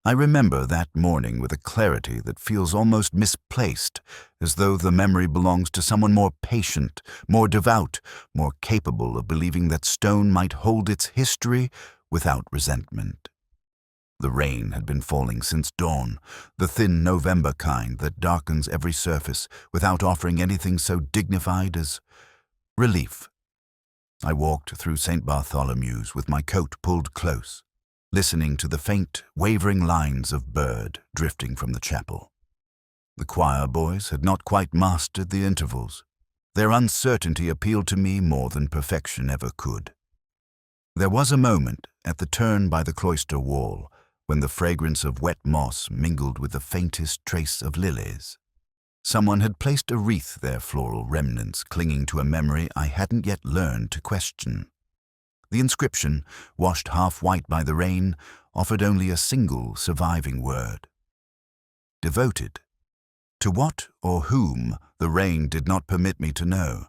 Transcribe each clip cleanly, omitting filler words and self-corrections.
I remember that morning with a clarity that feels almost misplaced, as though the memory belongs to someone more patient, more devout, more capable of believing that stone might hold its history without resentment. The rain had been falling since dawn, the thin November kind that darkens every surface without offering anything so dignified as relief. I walked through St. Bartholomew's with my coat pulled close, listening to the faint, wavering lines of bird drifting from the chapel. The choir boys had not quite mastered the intervals. Their uncertainty appealed to me more than perfection ever could. There was a moment at the turn by the cloister wall when the fragrance of wet moss mingled with the faintest trace of lilies. Someone had placed a wreath, their floral remnants clinging to a memory I hadn't yet learned to question. The inscription, washed half-white by the rain, offered only a single surviving word. Devoted. To what or whom the rain did not permit me to know.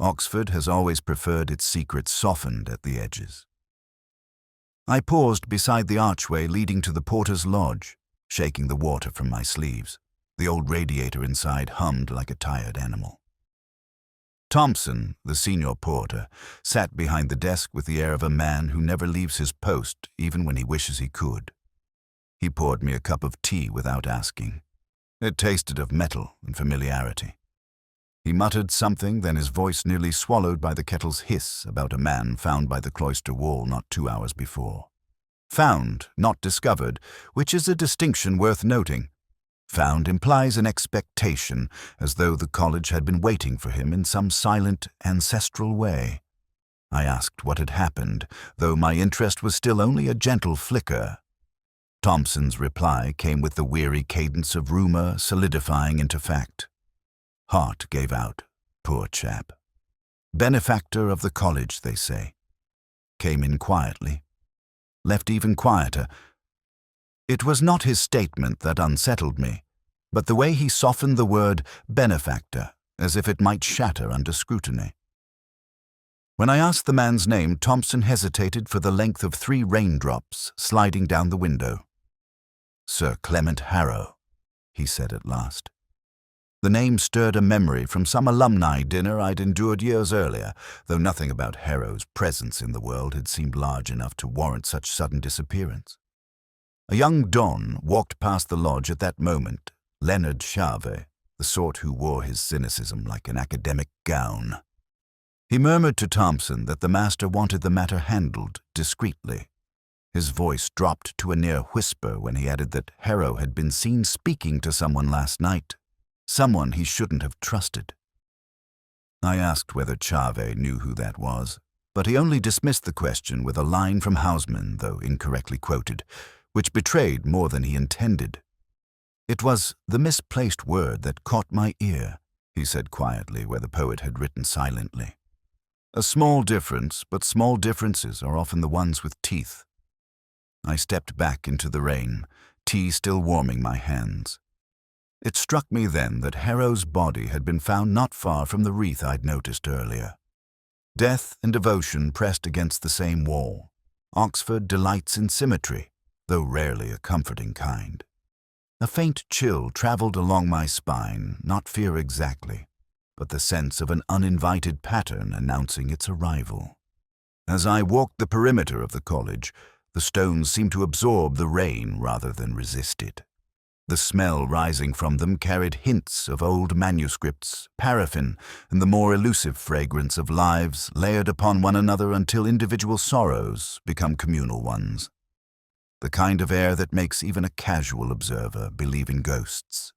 Oxford has always preferred its secrets softened at the edges. I paused beside the archway leading to the porter's lodge, shaking the water from my sleeves. The old radiator inside hummed like a tired animal. Thompson, the senior porter, sat behind the desk with the air of a man who never leaves his post even when he wishes he could. He poured me a cup of tea without asking. It tasted of metal and familiarity. He muttered something, then his voice nearly swallowed by the kettle's hiss about a man found by the cloister wall not 2 hours before. Found, not discovered, which is a distinction worth noting. Found implies an expectation, as though the college had been waiting for him in some silent, ancestral way. I asked what had happened, though my interest was still only a gentle flicker. Thompson's reply came with the weary cadence of rumor solidifying into fact. Heart gave out, poor chap. Benefactor of the college, they say. Came in quietly. Left even quieter. It was not his statement that unsettled me, but the way he softened the word benefactor, as if it might shatter under scrutiny. When I asked the man's name, Thompson hesitated for the length of 3 raindrops sliding down the window. Sir Clement Harrow, he said at last. The name stirred a memory from some alumni dinner I'd endured years earlier, though nothing about Harrow's presence in the world had seemed large enough to warrant such sudden disappearance. A young don walked past the lodge at that moment, Leonard Chave, the sort who wore his cynicism like an academic gown. He murmured to Thompson that the master wanted the matter handled discreetly. His voice dropped to a near whisper when he added that Harrow had been seen speaking to someone last night, someone he shouldn't have trusted. I asked whether Chave knew who that was, but he only dismissed the question with a line from Hausmann, though incorrectly quoted, which betrayed more than he intended. It was the misplaced word that caught my ear, he said quietly where the poet had written silently. A small difference, but small differences are often the ones with teeth. I stepped back into the rain, tea still warming my hands. It struck me then that Harrow's body had been found not far from the wreath I'd noticed earlier. Death and devotion pressed against the same wall. Oxford delights in symmetry, though rarely a comforting kind. A faint chill traveled along my spine, not fear exactly, but the sense of an uninvited pattern announcing its arrival. As I walked the perimeter of the college, the stones seemed to absorb the rain rather than resist it. The smell rising from them carried hints of old manuscripts, paraffin, and the more elusive fragrance of lives layered upon one another until individual sorrows become communal ones. The kind of air that makes even a casual observer believe in ghosts.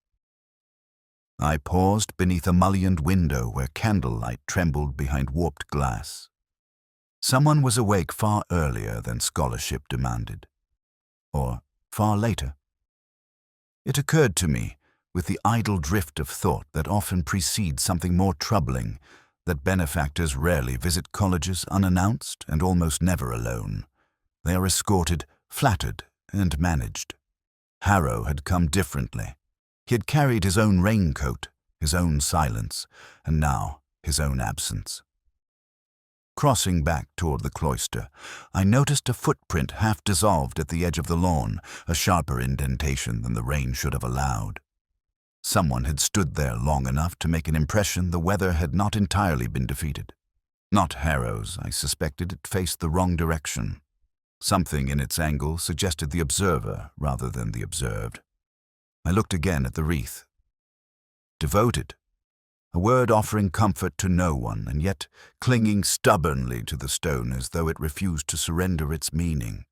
I paused beneath a mullioned window where candlelight trembled behind warped glass. Someone was awake far earlier than scholarship demanded. Or far later. It occurred to me, with the idle drift of thought that often precedes something more troubling, that benefactors rarely visit colleges unannounced and almost never alone. They are escorted, flattered, and managed. Harrow had come differently. He had carried his own raincoat, his own silence, and now his own absence. Crossing back toward the cloister, I noticed a footprint half dissolved at the edge of the lawn, a sharper indentation than the rain should have allowed. Someone had stood there long enough to make an impression the weather had not entirely been defeated. Not Harrow's. I suspected it faced the wrong direction. Something in its angle suggested the observer rather than the observed. I looked again at the wreath. Devoted. A word offering comfort to no one, and yet clinging stubbornly to the stone as though it refused to surrender its meaning.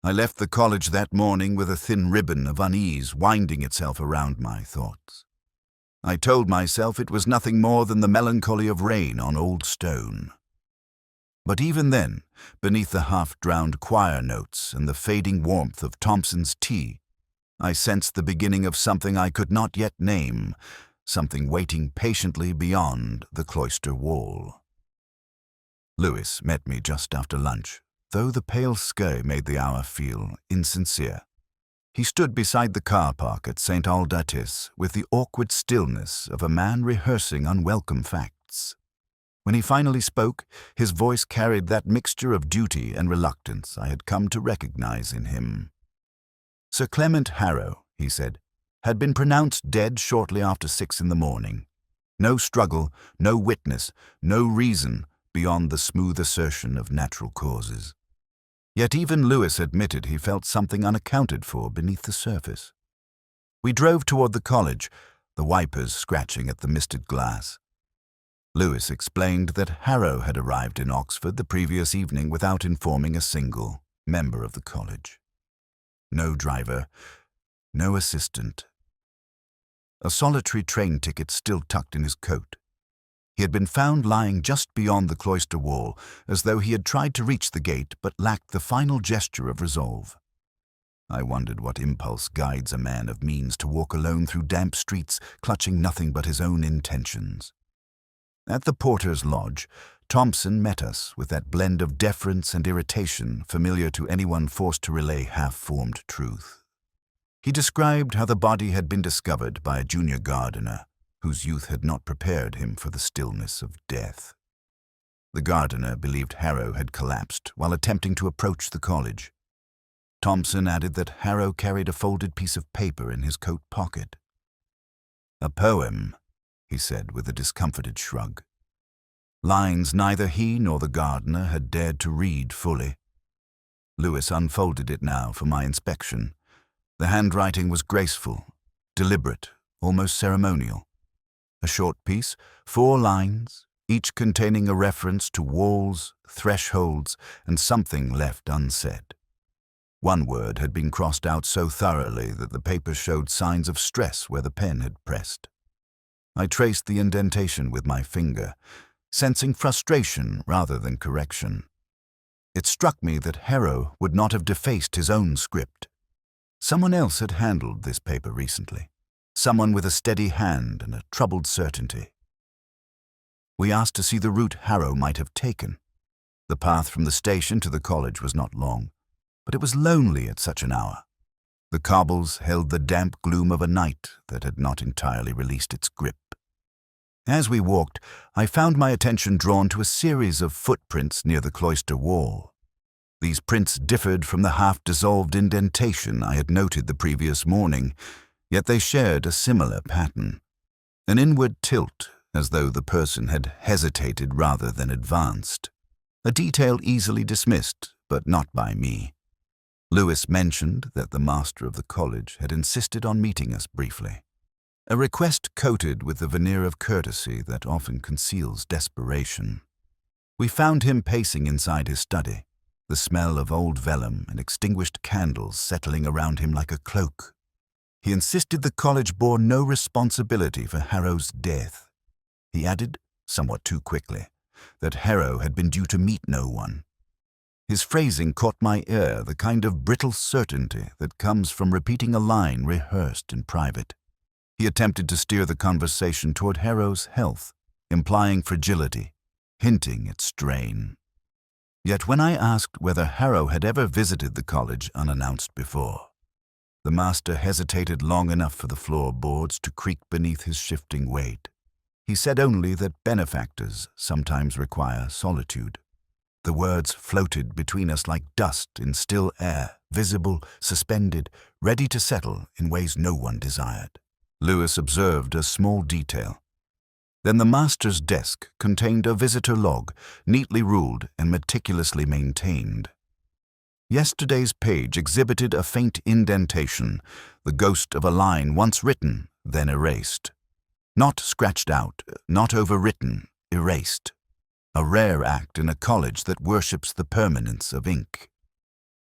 I left the college that morning with a thin ribbon of unease winding itself around my thoughts. I told myself it was nothing more than the melancholy of rain on old stone. But even then, beneath the half-drowned choir notes and the fading warmth of Thompson's tea, I sensed the beginning of something I could not yet name, something waiting patiently beyond the cloister wall. Lewis met me just after lunch, though the pale sky made the hour feel insincere. He stood beside the car park at St. Aldatis with the awkward stillness of a man rehearsing unwelcome facts. When he finally spoke, his voice carried that mixture of duty and reluctance I had come to recognize in him. Sir Clement Harrow, he said, had been pronounced dead shortly after 6 in the morning. No struggle, no witness, no reason beyond the smooth assertion of natural causes. Yet even Lewis admitted he felt something unaccounted for beneath the surface. We drove toward the college, the wipers scratching at the misted glass. Lewis explained that Harrow had arrived in Oxford the previous evening without informing a single member of the college. No driver, no assistant. A solitary train ticket still tucked in his coat. He had been found lying just beyond the cloister wall, as though he had tried to reach the gate but lacked the final gesture of resolve. I wondered what impulse guides a man of means to walk alone through damp streets, clutching nothing but his own intentions. At the porter's lodge, Thompson met us with that blend of deference and irritation familiar to anyone forced to relay half-formed truth. He described how the body had been discovered by a junior gardener, whose youth had not prepared him for the stillness of death. The gardener believed Harrow had collapsed while attempting to approach the college. Thompson added that Harrow carried a folded piece of paper in his coat pocket. "A poem," he said with a discomfited shrug. Lines neither he nor the gardener had dared to read fully. Lewis unfolded it now for my inspection. The handwriting was graceful, deliberate, almost ceremonial. A short piece, 4 lines, each containing a reference to walls, thresholds, and something left unsaid. One word had been crossed out so thoroughly that the paper showed signs of stress where the pen had pressed. I traced the indentation with my finger, sensing frustration rather than correction. It struck me that Harrow would not have defaced his own script. Someone else had handled this paper recently. Someone with a steady hand and a troubled certainty. We asked to see the route Harrow might have taken. The path from the station to the college was not long, but it was lonely at such an hour. The cobbles held the damp gloom of a night that had not entirely released its grip. As we walked, I found my attention drawn to a series of footprints near the cloister wall. These prints differed from the half-dissolved indentation I had noted the previous morning, yet they shared a similar pattern. An inward tilt, as though the person had hesitated rather than advanced. A detail easily dismissed, but not by me. Lewis mentioned that the master of the college had insisted on meeting us briefly. A request coated with the veneer of courtesy that often conceals desperation. We found him pacing inside his study, the smell of old vellum and extinguished candles settling around him like a cloak. He insisted the college bore no responsibility for Harrow's death. He added, somewhat too quickly, that Harrow had been due to meet no one. His phrasing caught my ear, the kind of brittle certainty that comes from repeating a line rehearsed in private. He attempted to steer the conversation toward Harrow's health, implying fragility, hinting at strain. Yet when I asked whether Harrow had ever visited the college unannounced before, the master hesitated long enough for the floorboards to creak beneath his shifting weight. He said only that benefactors sometimes require solitude. The words floated between us like dust in still air, visible, suspended, ready to settle in ways no one desired. Lewis observed a small detail. Then the master's desk contained a visitor log, neatly ruled and meticulously maintained. Yesterday's page exhibited a faint indentation, the ghost of a line once written, then erased. Not scratched out, not overwritten, erased. A rare act in a college that worships the permanence of ink.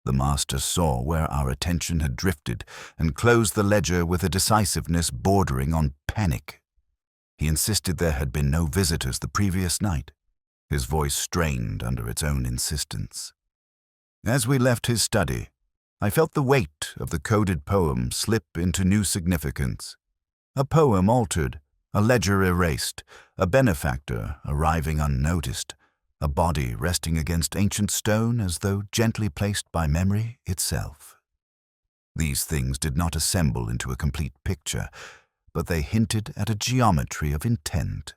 The master saw where our attention had drifted and closed the ledger with a decisiveness bordering on panic. He insisted there had been no visitors the previous night. His voice strained under its own insistence. As we left his study, I felt the weight of the coded poem slip into new significance. A poem altered, a ledger erased, a benefactor arriving unnoticed, a body resting against ancient stone as though gently placed by memory itself. These things did not assemble into a complete picture, but they hinted at a geometry of intent.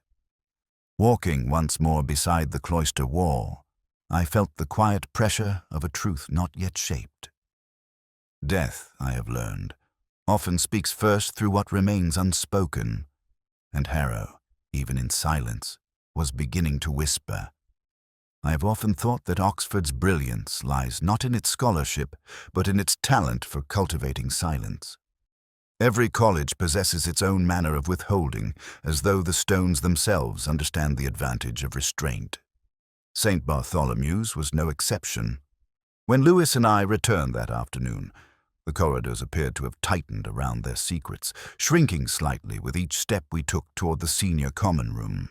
Walking once more beside the cloister wall, I felt the quiet pressure of a truth not yet shaped. Death, I have learned, often speaks first through what remains unspoken, and Harrow, even in silence, was beginning to whisper. I have often thought that Oxford's brilliance lies not in its scholarship, but in its talent for cultivating silence. Every college possesses its own manner of withholding, as though the stones themselves understand the advantage of restraint. St. Bartholomew's was no exception. When Lewis and I returned that afternoon, the corridors appeared to have tightened around their secrets, shrinking slightly with each step we took toward the senior common room.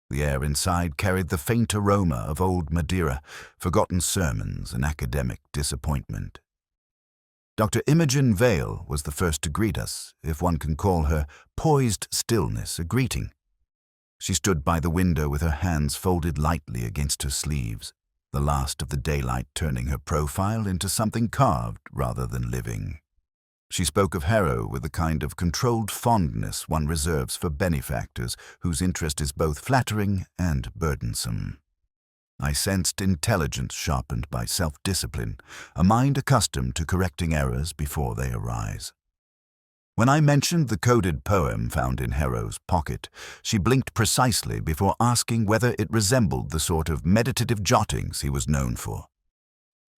The air inside carried the faint aroma of old Madeira, forgotten sermons, and academic disappointment. Dr. Imogen Vale was the first to greet us, if one can call her poised stillness a greeting. She stood by the window with her hands folded lightly against her sleeves, the last of the daylight turning her profile into something carved rather than living. She spoke of Harrow with the kind of controlled fondness one reserves for benefactors whose interest is both flattering and burdensome. I sensed intelligence sharpened by self-discipline, a mind accustomed to correcting errors before they arise. When I mentioned the coded poem found in Harrow's pocket, she blinked precisely before asking whether it resembled the sort of meditative jottings he was known for.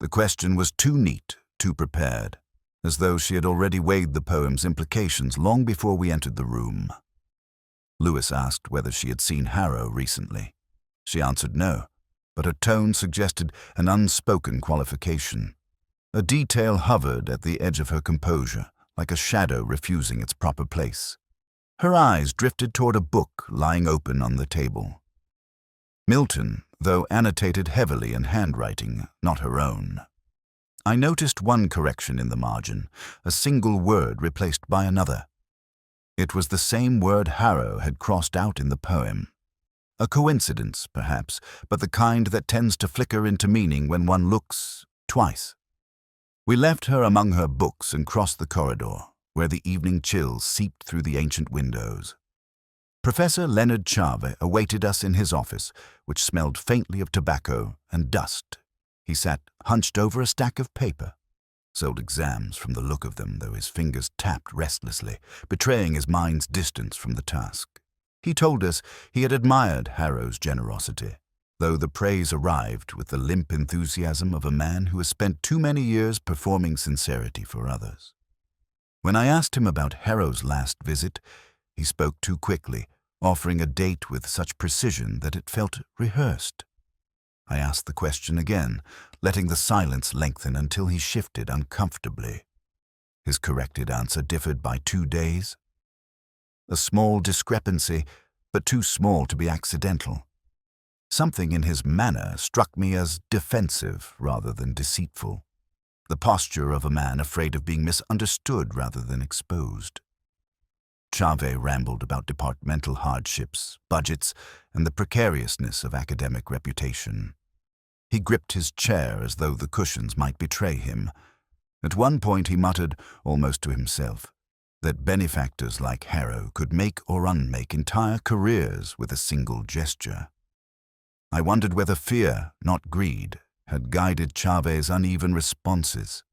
The question was too neat, too prepared, as though she had already weighed the poem's implications long before we entered the room. Lewis asked whether she had seen Harrow recently. She answered no, but her tone suggested an unspoken qualification. A detail hovered at the edge of her composure, like a shadow refusing its proper place. Her eyes drifted toward a book lying open on the table. Milton, though annotated heavily in handwriting, not her own. I noticed one correction in the margin, a single word replaced by another. It was the same word Harrow had crossed out in the poem. A coincidence, perhaps, but the kind that tends to flicker into meaning when one looks twice. We left her among her books and crossed the corridor, where the evening chill seeped through the ancient windows. Professor Leonard Chave awaited us in his office, which smelled faintly of tobacco and dust. He sat hunched over a stack of paper. Sold exams from the look of them, though his fingers tapped restlessly, betraying his mind's distance from the task. He told us he had admired Harrow's generosity, though the praise arrived with the limp enthusiasm of a man who has spent too many years performing sincerity for others. When I asked him about Harrow's last visit, he spoke too quickly, offering a date with such precision that it felt rehearsed. I asked the question again, letting the silence lengthen until he shifted uncomfortably. His corrected answer differed by 2 days. A small discrepancy, but too small to be accidental. Something in his manner struck me as defensive rather than deceitful, the posture of a man afraid of being misunderstood rather than exposed. Chave rambled about departmental hardships, budgets, and the precariousness of academic reputation. He gripped his chair as though the cushions might betray him. At one point he muttered, almost to himself, that benefactors like Harrow could make or unmake entire careers with a single gesture. I wondered whether fear, not greed, had guided Chavez's uneven responses.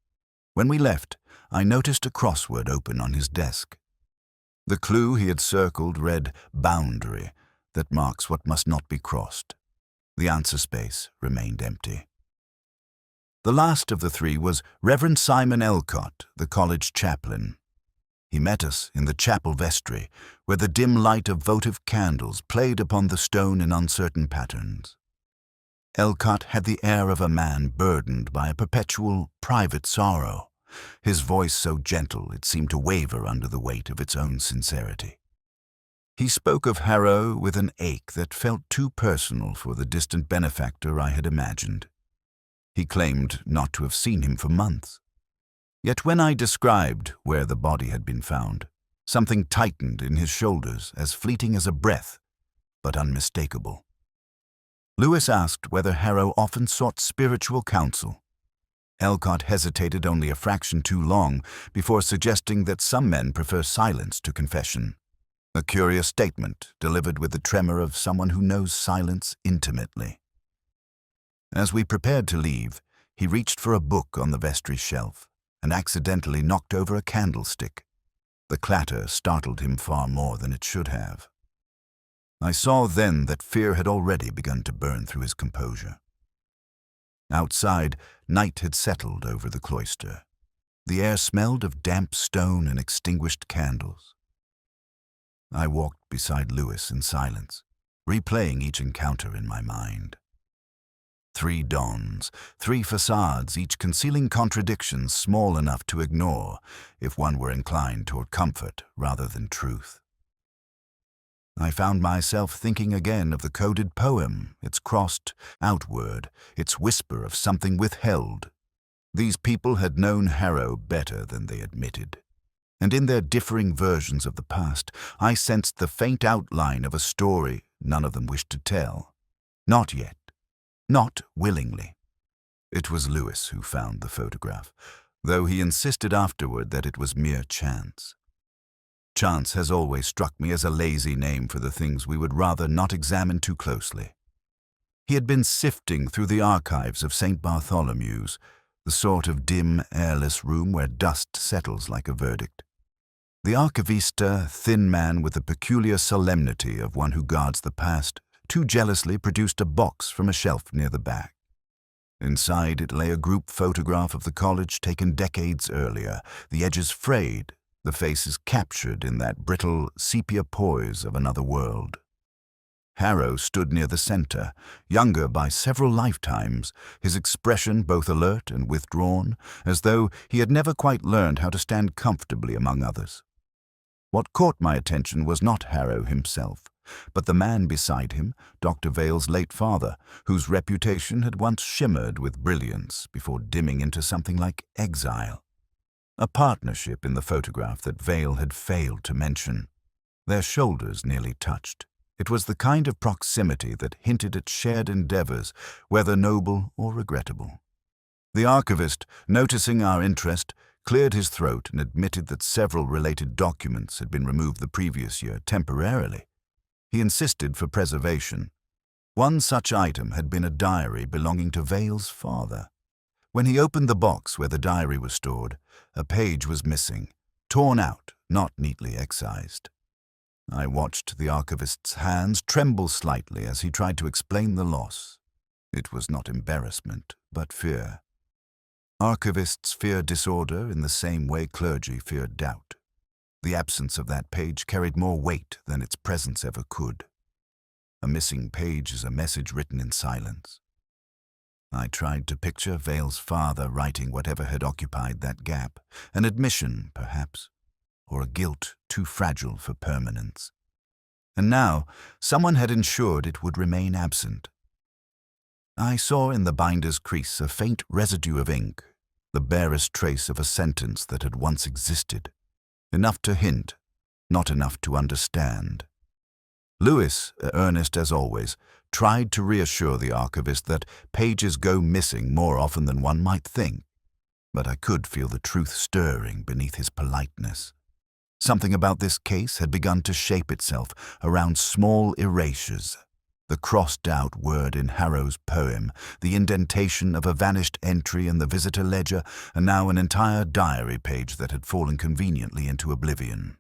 When we left, I noticed a crossword open on his desk. The clue he had circled read boundary, that marks what must not be crossed. The answer space remained empty. The last of the three was Reverend Simon Elcott, the college chaplain. He met us in the chapel vestry, where the dim light of votive candles played upon the stone in uncertain patterns. Elcott had the air of a man burdened by a perpetual private sorrow, his voice so gentle it seemed to waver under the weight of its own sincerity. He spoke of Harrow with an ache that felt too personal for the distant benefactor I had imagined. He claimed not to have seen him for months. Yet when I described where the body had been found, something tightened in his shoulders, as fleeting as a breath, but unmistakable. Lewis asked whether Harrow often sought spiritual counsel. Elcott hesitated only a fraction too long before suggesting that some men prefer silence to confession. A curious statement delivered with the tremor of someone who knows silence intimately. As we prepared to leave, he reached for a book on the vestry shelf and accidentally knocked over a candlestick. The clatter startled him far more than it should have. I saw then that fear had already begun to burn through his composure. Outside, night had settled over the cloister. The air smelled of damp stone and extinguished candles. I walked beside Lewis in silence, replaying each encounter in my mind. 3 dawns, 3 facades, each concealing contradictions small enough to ignore if one were inclined toward comfort rather than truth. I found myself thinking again of the coded poem, its crossed outword, its whisper of something withheld. These people had known Harrow better than they admitted, and in their differing versions of the past, I sensed the faint outline of a story none of them wished to tell. Not yet. Not willingly. It was Lewis who found the photograph, though he insisted afterward that it was mere chance. Chance has always struck me as a lazy name for the things we would rather not examine too closely. He had been sifting through the archives of St. Bartholomew's, the sort of dim, airless room where dust settles like a verdict. The archivist, a thin man with the peculiar solemnity of one who guards the past, too jealously produced a box from a shelf near the back. Inside it lay a group photograph of the college taken decades earlier, the edges frayed, the faces captured in that brittle sepia poise of another world. Harrow stood near the center, younger by several lifetimes, his expression both alert and withdrawn, as though he had never quite learned how to stand comfortably among others. What caught my attention was not Harrow himself, but the man beside him, Dr. Vale's late father, whose reputation had once shimmered with brilliance before dimming into something like exile. A partnership in the photograph that Vale had failed to mention. Their shoulders nearly touched. It was the kind of proximity that hinted at shared endeavors, whether noble or regrettable. The archivist, noticing our interest, cleared his throat and admitted that several related documents had been removed the previous year temporarily. He insisted for preservation. One such item had been a diary belonging to Vale's father. When he opened the box where the diary was stored, a page was missing, torn out, not neatly excised. I watched the archivist's hands tremble slightly as he tried to explain the loss. It was not embarrassment, but fear. Archivists fear disorder in the same way clergy fear doubt. The absence of that page carried more weight than its presence ever could. A missing page is a message written in silence. I tried to picture Vale's father writing whatever had occupied that gap, an admission, perhaps, or a guilt too fragile for permanence. And now, someone had ensured it would remain absent. I saw in the binder's crease a faint residue of ink, the barest trace of a sentence that had once existed. Enough to hint, not enough to understand. Lewis, earnest as always, tried to reassure the archivist that pages go missing more often than one might think, but I could feel the truth stirring beneath his politeness. Something about this case had begun to shape itself around small erasures. The crossed-out word in Harrow's poem, the indentation of a vanished entry in the visitor ledger, and now an entire diary page that had fallen conveniently into oblivion.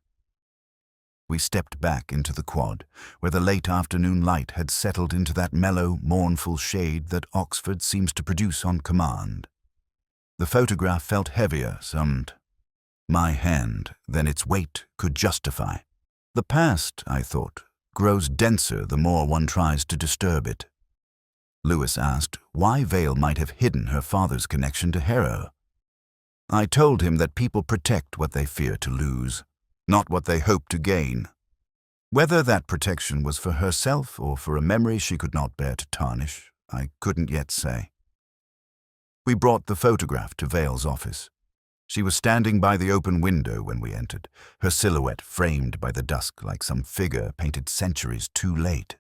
We stepped back into the quad, where the late afternoon light had settled into that mellow, mournful shade that Oxford seems to produce on command. The photograph felt heavier, my hand, than its weight could justify. The past, I thought, grows denser the more one tries to disturb it. Lewis asked why Vale might have hidden her father's connection to Harrow. I told him that people protect what they fear to lose, not what they hope to gain. Whether that protection was for herself or for a memory she could not bear to tarnish, I couldn't yet say. We brought the photograph to Vale's office. She was standing by the open window when we entered, her silhouette framed by the dusk like some figure painted centuries too late.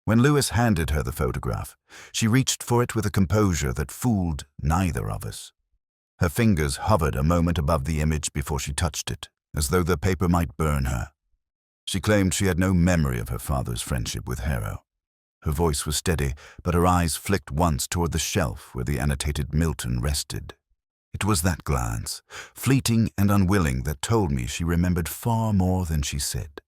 When Lewis handed her the photograph, she reached for it with a composure that fooled neither of us. Her fingers hovered a moment above the image before she touched it, as though the paper might burn her. She claimed she had no memory of her father's friendship with Harrow. Her voice was steady, but her eyes flicked once toward the shelf where the annotated Milton rested. It was that glance, fleeting and unwilling, that told me she remembered far more than she said.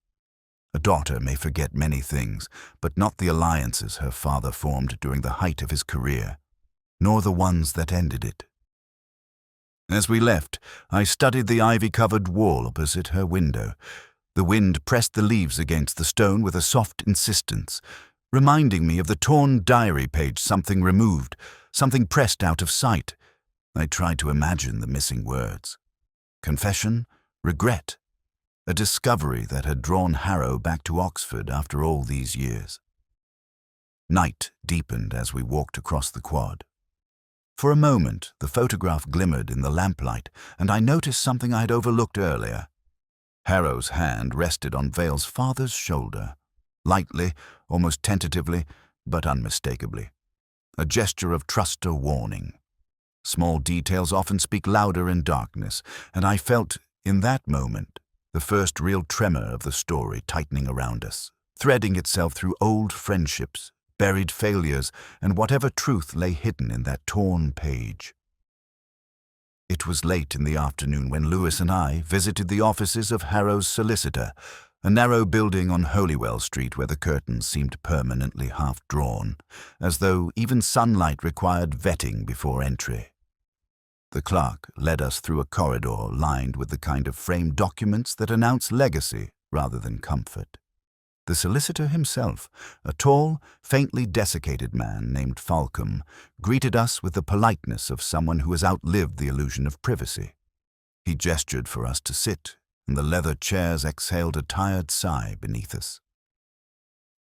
A daughter may forget many things, but not the alliances her father formed during the height of his career, nor the ones that ended it. As we left, I studied the ivy-covered wall opposite her window. The wind pressed the leaves against the stone with a soft insistence, reminding me of the torn diary page something removed, something pressed out of sight. I tried to imagine the missing words. Confession, regret, a discovery that had drawn Harrow back to Oxford after all these years. Night deepened as we walked across the quad. For a moment, the photograph glimmered in the lamplight, and I noticed something I had overlooked earlier. Harrow's hand rested on Vale's father's shoulder, lightly, almost tentatively, but unmistakably. A gesture of trust or warning. Small details often speak louder in darkness, and I felt, in that moment, the first real tremor of the story tightening around us, threading itself through old friendships, buried failures, and whatever truth lay hidden in that torn page. It was late in the afternoon when Lewis and I visited the offices of Harrow's solicitor, a narrow building on Holywell Street where the curtains seemed permanently half-drawn, as though even sunlight required vetting before entry. The clerk led us through a corridor lined with the kind of framed documents that announce legacy rather than comfort. The solicitor himself, a tall, faintly desiccated man named Falcom, greeted us with the politeness of someone who has outlived the illusion of privacy. He gestured for us to sit, and the leather chairs exhaled a tired sigh beneath us.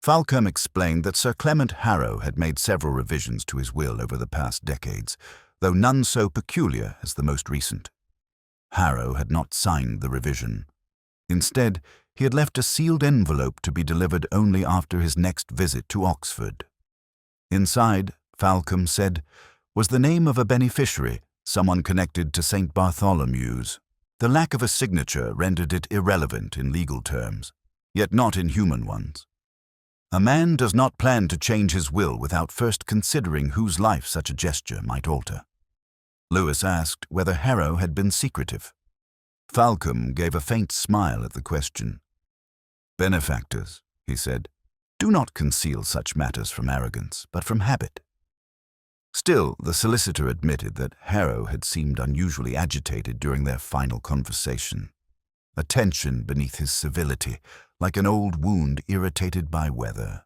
Falcom explained that Sir Clement Harrow had made several revisions to his will over the past decades, though none so peculiar as the most recent. Harrow had not signed the revision. Instead, he had left a sealed envelope to be delivered only after his next visit to Oxford. Inside, Falcom said, was the name of a beneficiary, someone connected to St. Bartholomew's. The lack of a signature rendered it irrelevant in legal terms, yet not in human ones. A man does not plan to change his will without first considering whose life such a gesture might alter. Lewis asked whether Harrow had been secretive. Falcom gave a faint smile at the question. Benefactors, he said, do not conceal such matters from arrogance, but from habit. Still, the solicitor admitted that Harrow had seemed unusually agitated during their final conversation, a tension beneath his civility, like an old wound irritated by weather.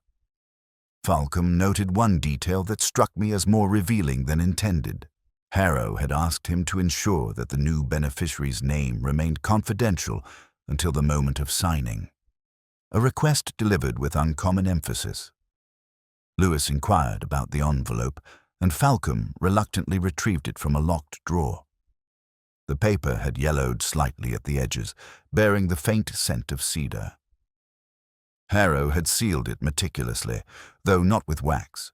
Falcom noted one detail that struck me as more revealing than intended. Harrow had asked him to ensure that the new beneficiary's name remained confidential until the moment of signing, a request delivered with uncommon emphasis. Lewis inquired about the envelope, and Falcom reluctantly retrieved it from a locked drawer. The paper had yellowed slightly at the edges, bearing the faint scent of cedar. Harrow had sealed it meticulously, though not with wax.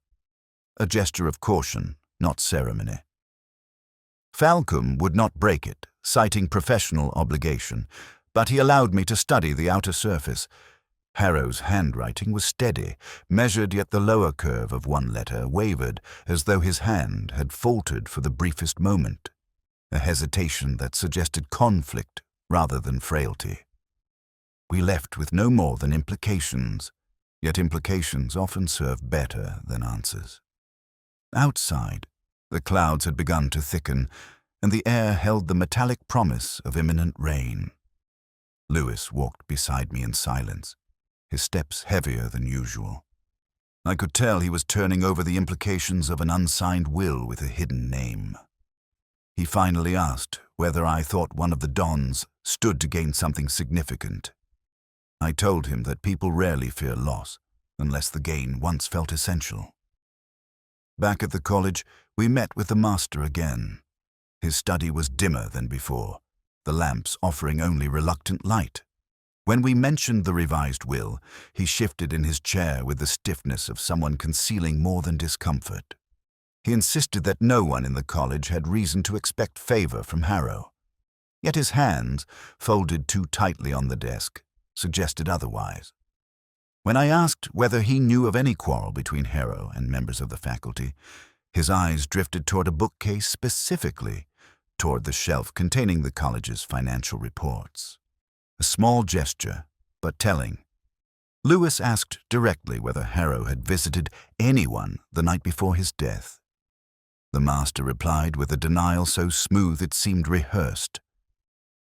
A gesture of caution, not ceremony. Falcom would not break it, citing professional obligation, but he allowed me to study the outer surface. Harrow's handwriting was steady, measured, yet the lower curve of one letter wavered as though his hand had faltered for the briefest moment, a hesitation that suggested conflict rather than frailty. We left with no more than implications, yet implications often serve better than answers. Outside, the clouds had begun to thicken, and the air held the metallic promise of imminent rain. Lewis walked beside me in silence, his steps heavier than usual. I could tell he was turning over the implications of an unsigned will with a hidden name. He finally asked whether I thought one of the dons stood to gain something significant. I told him that people rarely fear loss, unless the gain once felt essential. Back at the college, we met with the master again. His study was dimmer than before, the lamps offering only reluctant light. When we mentioned the revised will, he shifted in his chair with the stiffness of someone concealing more than discomfort. He insisted that no one in the college had reason to expect favor from Harrow. Yet his hands, folded too tightly on the desk, suggested otherwise. When I asked whether he knew of any quarrel between Harrow and members of the faculty, his eyes drifted toward a bookcase, specifically toward the shelf containing the college's financial reports. A small gesture, but telling. Lewis asked directly whether Harrow had visited anyone the night before his death. The master replied with a denial so smooth it seemed rehearsed.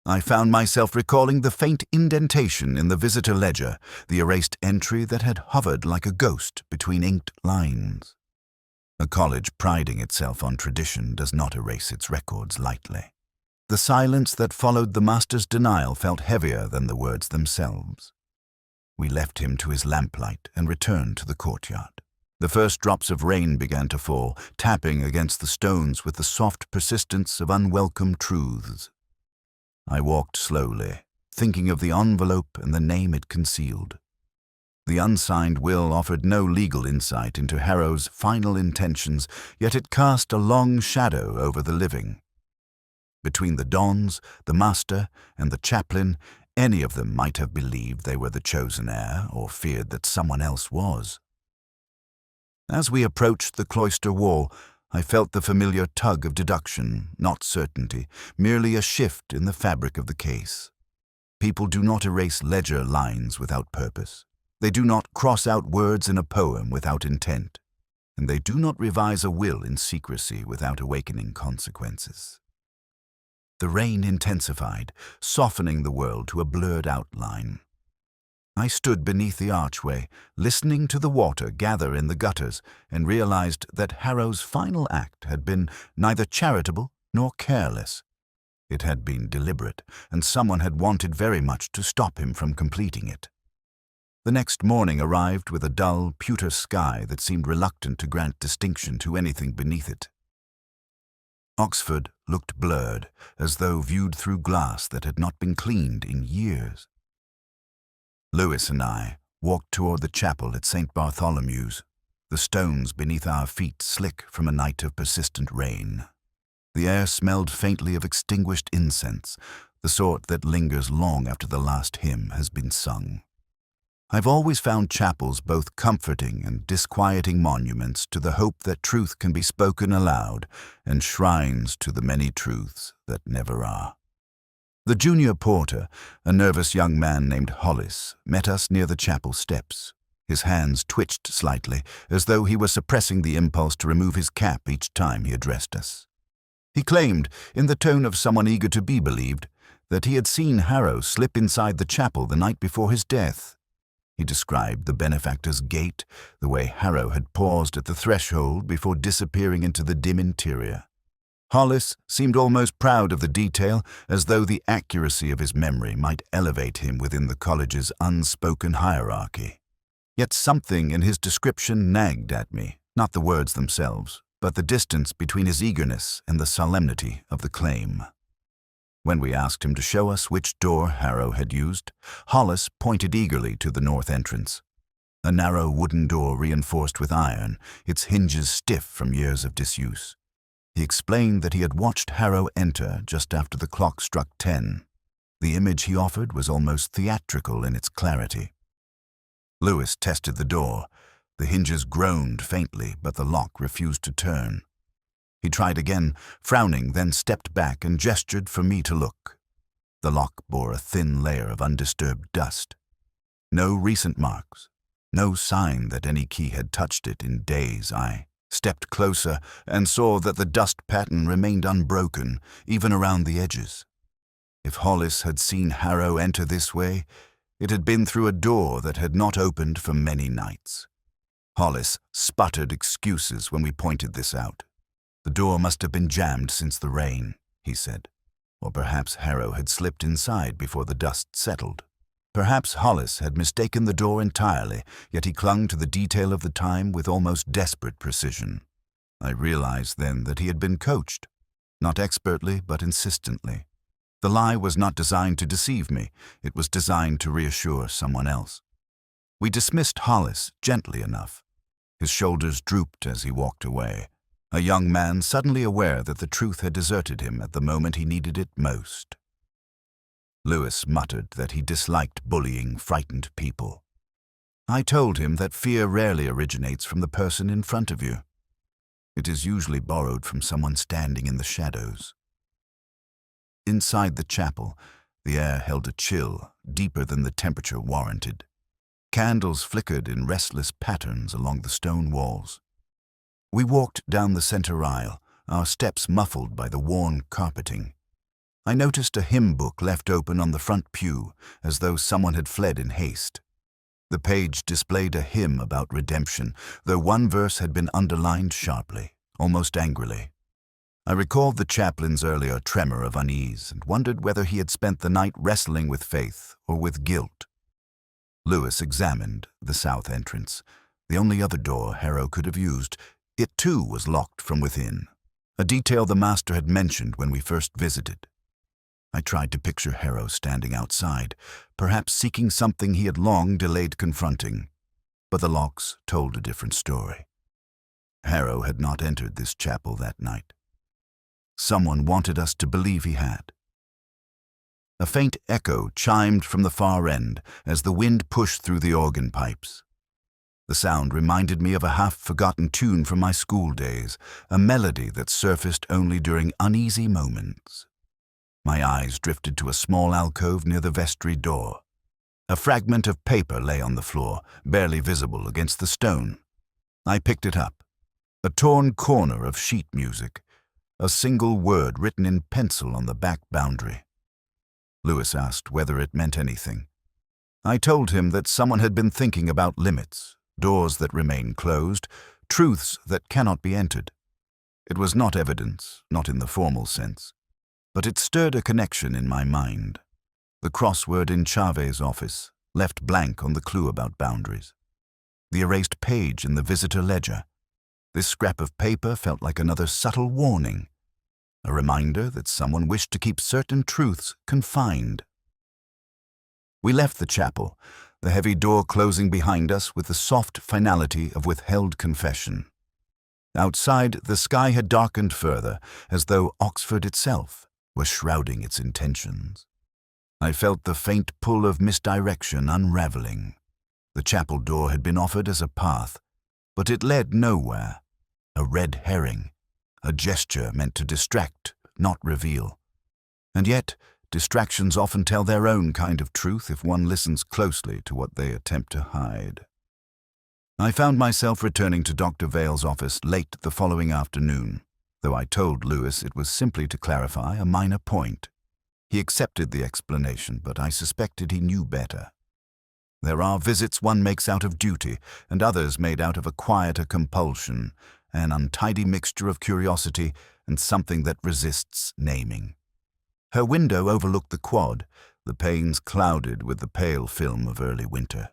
I found myself recalling the faint indentation in the visitor ledger, the erased entry that had hovered like a ghost between inked lines. A college priding itself on tradition does not erase its records lightly. The silence that followed the master's denial felt heavier than the words themselves. We left him to his lamplight and returned to the courtyard. The first drops of rain began to fall, tapping against the stones with the soft persistence of unwelcome truths. I walked slowly, thinking of the envelope and the name it concealed. The unsigned will offered no legal insight into Harrow's final intentions, yet it cast a long shadow over the living. Between the dons, the master, and the chaplain, any of them might have believed they were the chosen heir or feared that someone else was. As we approached the cloister wall, I felt the familiar tug of deduction, not certainty, merely a shift in the fabric of the case. People do not erase ledger lines without purpose. They do not cross out words in a poem without intent, and they do not revise a will in secrecy without awakening consequences. The rain intensified, softening the world to a blurred outline. I stood beneath the archway, listening to the water gather in the gutters, and realized that Harrow's final act had been neither charitable nor careless. It had been deliberate, and someone had wanted very much to stop him from completing it. The next morning arrived with a dull, pewter sky that seemed reluctant to grant distinction to anything beneath it. Oxford looked blurred, as though viewed through glass that had not been cleaned in years. Lewis and I walked toward the chapel at St. Bartholomew's, the stones beneath our feet slick from a night of persistent rain. The air smelled faintly of extinguished incense, the sort that lingers long after the last hymn has been sung. I've always found chapels both comforting and disquieting monuments to the hope that truth can be spoken aloud, and shrines to the many truths that never are. The junior porter, a nervous young man named Hollis, met us near the chapel steps. His hands twitched slightly, as though he were suppressing the impulse to remove his cap each time he addressed us. He claimed, in the tone of someone eager to be believed, that he had seen Harrow slip inside the chapel the night before his death. He described the Benefactor's gait, the way Harrow had paused at the threshold before disappearing into the dim interior. Hollis seemed almost proud of the detail, as though the accuracy of his memory might elevate him within the college's unspoken hierarchy. Yet something in his description nagged at me, not the words themselves, but the distance between his eagerness and the solemnity of the claim. When we asked him to show us which door Harrow had used, Hollis pointed eagerly to the north entrance. A narrow wooden door reinforced with iron, its hinges stiff from years of disuse. He explained that he had watched Harrow enter just after the clock struck 10. The image he offered was almost theatrical in its clarity. Lewis tested the door. The hinges groaned faintly, but the lock refused to turn. He tried again, frowning, then stepped back and gestured for me to look. The lock bore a thin layer of undisturbed dust. No recent marks, no sign that any key had touched it in days. I stepped closer and saw that the dust pattern remained unbroken, even around the edges. If Hollis had seen Harrow enter this way, it had been through a door that had not opened for many nights. Hollis sputtered excuses when we pointed this out. The door must have been jammed since the rain, he said. Or perhaps Harrow had slipped inside before the dust settled. Perhaps Hollis had mistaken the door entirely, yet he clung to the detail of the time with almost desperate precision. I realized then that he had been coached, not expertly but insistently. The lie was not designed to deceive me, it was designed to reassure someone else. We dismissed Hollis gently enough. His shoulders drooped as he walked away, a young man suddenly aware that the truth had deserted him at the moment he needed it most. Lewis muttered that he disliked bullying frightened people. I told him that fear rarely originates from the person in front of you. It is usually borrowed from someone standing in the shadows. Inside the chapel, the air held a chill, deeper than the temperature warranted. Candles flickered in restless patterns along the stone walls. We walked down the center aisle, our steps muffled by the worn carpeting. I noticed a hymn book left open on the front pew, as though someone had fled in haste. The page displayed a hymn about redemption, though one verse had been underlined sharply, almost angrily. I recalled the chaplain's earlier tremor of unease and wondered whether he had spent the night wrestling with faith or with guilt. Lewis examined the south entrance, the only other door Harrow could have used. It too was locked from within, a detail the master had mentioned when we first visited. I tried to picture Harrow standing outside, perhaps seeking something he had long delayed confronting, but the locks told a different story. Harrow had not entered this chapel that night. Someone wanted us to believe he had. A faint echo chimed from the far end as the wind pushed through the organ pipes. The sound reminded me of a half-forgotten tune from my school days, a melody that surfaced only during uneasy moments. My eyes drifted to a small alcove near the vestry door. A fragment of paper lay on the floor, barely visible against the stone. I picked it up. A torn corner of sheet music, a single word written in pencil on the back boundary. Lewis asked whether it meant anything. I told him that someone had been thinking about limits, doors that remain closed, truths that cannot be entered. It was not evidence, not in the formal sense, but it stirred a connection in my mind. The crossword in Chavez' office, left blank on the clue about boundaries. The erased page in the visitor ledger. This scrap of paper felt like another subtle warning, a reminder that someone wished to keep certain truths confined. We left the chapel, the heavy door closing behind us with the soft finality of withheld confession. Outside, the sky had darkened further, as though Oxford itself was shrouding its intentions. I felt the faint pull of misdirection unraveling. The chapel door had been offered as a path, but it led nowhere. A red herring, a gesture meant to distract, not reveal. And yet, distractions often tell their own kind of truth if one listens closely to what they attempt to hide. I found myself returning to Dr. Vale's office late the following afternoon, though I told Lewis it was simply to clarify a minor point. He accepted the explanation, but I suspected he knew better. There are visits one makes out of duty, and others made out of a quieter compulsion, an untidy mixture of curiosity and something that resists naming. Her window overlooked the quad, the panes clouded with the pale film of early winter.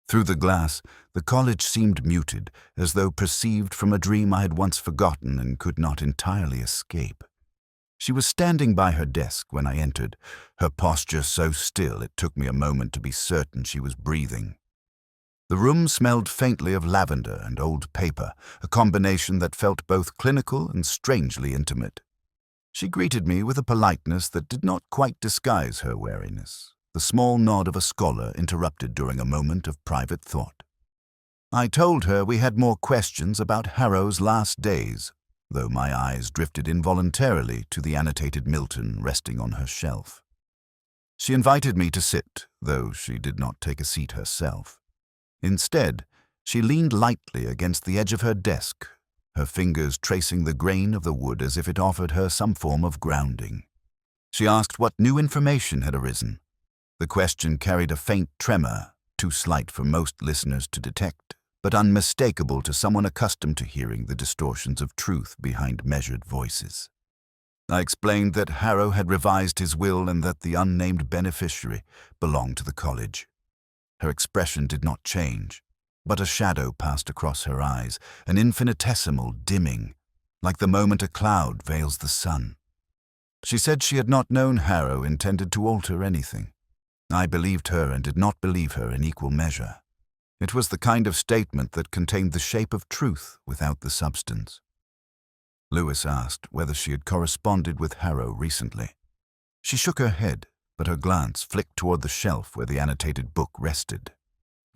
Through the glass, the college seemed muted, as though perceived from a dream I had once forgotten and could not entirely escape. She was standing by her desk when I entered, her posture so still it took me a moment to be certain she was breathing. The room smelled faintly of lavender and old paper, a combination that felt both clinical and strangely intimate. She greeted me with a politeness that did not quite disguise her wariness, the small nod of a scholar interrupted during a moment of private thought. I told her we had more questions about Harrow's last days, though my eyes drifted involuntarily to the annotated Milton resting on her shelf. She invited me to sit, though she did not take a seat herself. Instead, she leaned lightly against the edge of her desk, her fingers tracing the grain of the wood as if it offered her some form of grounding. She asked what new information had arisen. The question carried a faint tremor, too slight for most listeners to detect, but unmistakable to someone accustomed to hearing the distortions of truth behind measured voices. I explained that Harrow had revised his will and that the unnamed beneficiary belonged to the college. Her expression did not change, but a shadow passed across her eyes, an infinitesimal dimming, like the moment a cloud veils the sun. She said she had not known Harrow intended to alter anything. I believed her and did not believe her in equal measure. It was the kind of statement that contained the shape of truth without the substance. Lewis asked whether she had corresponded with Harrow recently. She shook her head, but her glance flicked toward the shelf where the annotated book rested.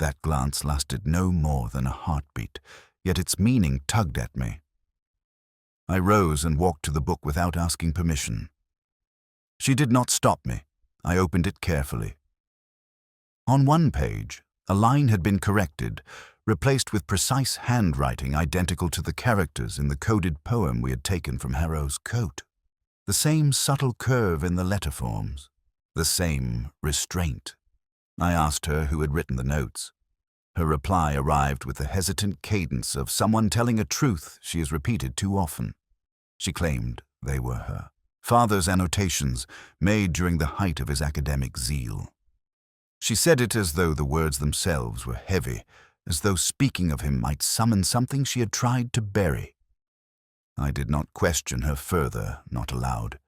That glance lasted no more than a heartbeat, yet its meaning tugged at me. I rose and walked to the book without asking permission. She did not stop me. I opened it carefully. On one page, a line had been corrected, replaced with precise handwriting identical to the characters in the coded poem we had taken from Harrow's coat. The same subtle curve in the letter forms, the same restraint. I asked her who had written the notes. Her reply arrived with the hesitant cadence of someone telling a truth she has repeated too often. She claimed they were her father's annotations, made during the height of his academic zeal. She said it as though the words themselves were heavy, as though speaking of him might summon something she had tried to bury. I did not question her further, not aloud,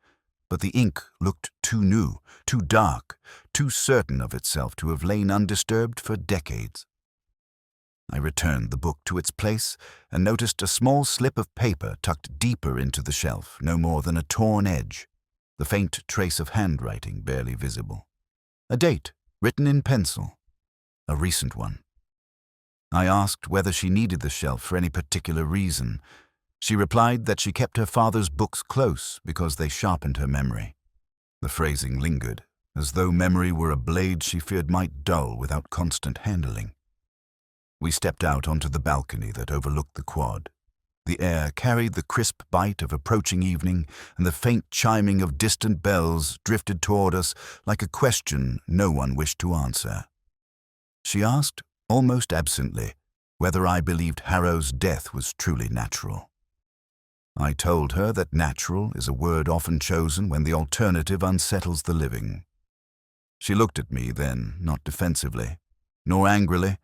but the ink looked too new, too dark, too certain of itself to have lain undisturbed for decades. I returned the book to its place and noticed a small slip of paper tucked deeper into the shelf, no more than a torn edge, the faint trace of handwriting barely visible. A date, written in pencil, a recent one. I asked whether she needed the shelf for any particular reason. She replied that she kept her father's books close because they sharpened her memory. The phrasing lingered, as though memory were a blade she feared might dull without constant handling. We stepped out onto the balcony that overlooked the quad. The air carried the crisp bite of approaching evening, and the faint chiming of distant bells drifted toward us like a question no one wished to answer. She asked, almost absently, whether I believed Harrow's death was truly natural. I told her that natural is a word often chosen when the alternative unsettles the living. She looked at me then, not defensively, nor angrily,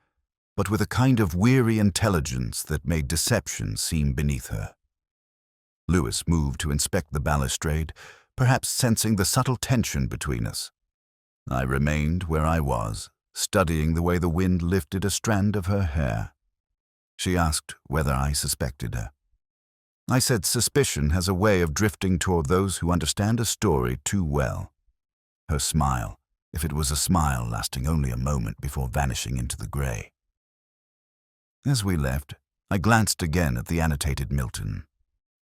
but with a kind of weary intelligence that made deception seem beneath her. Lewis moved to inspect the balustrade, perhaps sensing the subtle tension between us. I remained where I was, studying the way the wind lifted a strand of her hair. She asked whether I suspected her. I said suspicion has a way of drifting toward those who understand a story too well. Her smile, if it was a smile lasting only a moment before vanishing into the gray. As we left, I glanced again at the annotated Milton.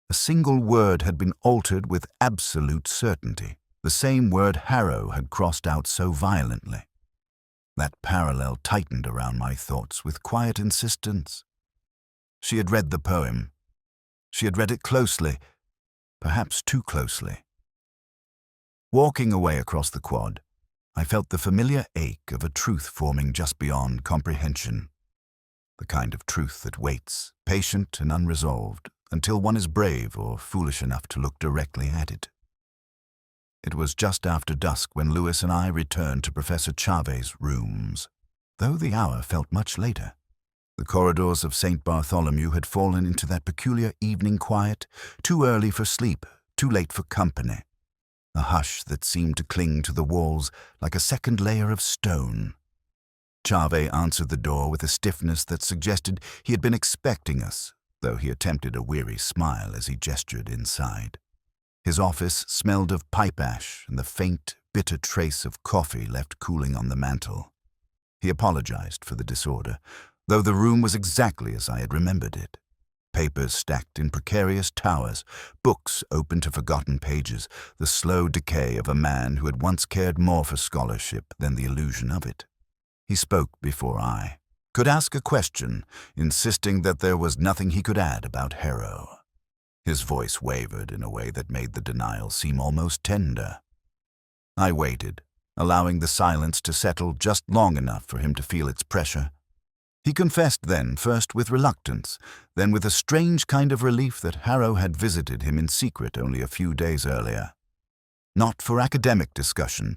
A single word had been altered with absolute certainty, the same word Harrow had crossed out so violently. That parallel tightened around my thoughts with quiet insistence. She had read the poem. She had read it closely, perhaps too closely. Walking away across the quad, I felt the familiar ache of a truth forming just beyond comprehension. The kind of truth that waits, patient and unresolved, until one is brave or foolish enough to look directly at it. It was just after dusk when Lewis and I returned to Professor Chave's rooms, though the hour felt much later. The corridors of St. Bartholomew had fallen into that peculiar evening quiet, too early for sleep, too late for company. A hush that seemed to cling to the walls like a second layer of stone. Chave answered the door with a stiffness that suggested he had been expecting us, though he attempted a weary smile as he gestured inside. His office smelled of pipe ash and the faint, bitter trace of coffee left cooling on the mantel. He apologized for the disorder, though the room was exactly as I had remembered it. Papers stacked in precarious towers, books open to forgotten pages, the slow decay of a man who had once cared more for scholarship than the illusion of it. He spoke before I could ask a question, insisting that there was nothing he could add about Harrow. His voice wavered in a way that made the denial seem almost tender. I waited, allowing the silence to settle just long enough for him to feel its pressure. He confessed then, first with reluctance, then with a strange kind of relief that Harrow had visited him in secret only a few days earlier. Not for academic discussion,